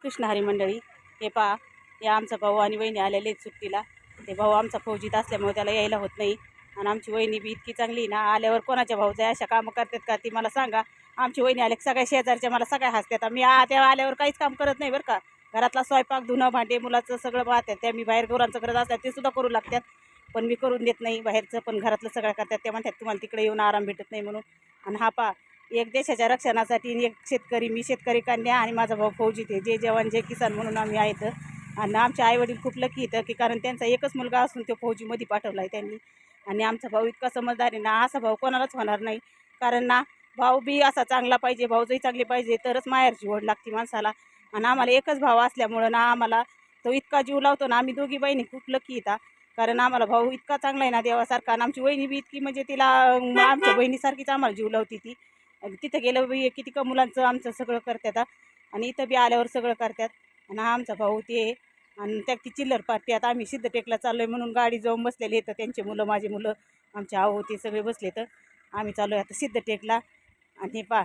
कृष्ण हरी मंडळी, हे पहा, हे आमचा भाऊ आणि वहिनी आलेले आहेत सुट्टीला. ते भाऊ आमचा फौजीत असल्यामुळे त्याला यायला होत नाही. आणि आमची वहिनी बी इतकी चांगली ना, आल्यावर कोणाच्या भाऊच्या अशा कामं करतात का ती मला सांगा. आमची वहिनी आले सगळ्या शेजारच्या मला सगळ्या हसतात. मी त्या आल्यावर काहीच काम करत नाही बरं का. घरातला स्वयंपाक, धुणं, भांडे, मुलाचं सगळं पाहतात त्या. मी बाहेर गुरांचं करत असतात ते सुद्धा करू लागतात, पण मी करून देत नाही बाहेरचं. पण घरातलं सगळं करतात. ते म्हणतात तुम्हाला तिकडे येऊन आराम भेटत नाही म्हणून. आणि हा पहा, एक देशाच्या रक्षणासाठी एक शेतकरी, मी शेतकरी कन्या आणि माझा भाऊ फौजी. ते जे जवान जे किसान म्हणून आम्ही आहेत. आणि आमचे आईवडील खूप लकी येतं की कारण त्यांचा एकच मुलगा असून तो फौजीमध्ये पाठवला आहे त्यांनी. आणि आमचा भाऊ इतका समजदार आहे ना, असा भाऊ कोणालाच होणार नाही. कारण ना, भाऊ बी असा चांगला पाहिजे, भाऊजही चांगली पाहिजे, तरच माहेरची ओढ लागते माणसाला. आणि आम्हाला एकच भाव असल्यामुळं ना, आम्हाला तो इतका जीव लावतो ना. आम्ही दोघी बहिणी खूप लकी येतात कारण आम्हाला भाऊ इतका चांगला आहे ना देवासारखा. आणि आमची वहिनी बी इतकी, म्हणजे तिला आमच्या बहिणीसारखीच आम्हाला जीव लावती ती. तिथं गेलं बी किती का मुलांचं आमचं सगळं करतात. आणि इथं बी आल्यावर सगळं करतात. आणि हा आमचा भाऊ ते. आणि त्या ती चिल्लर पार्टी. आता आम्ही सिद्धटेकला चाललो आहे म्हणून गाडी जाऊन बसलेले तर त्यांचे मुलं, माझे मुलं, आमचे आऊ ते सगळे बसले. तर आम्ही चाललो आहे आता सिद्धटेकला. आणि हे पहा,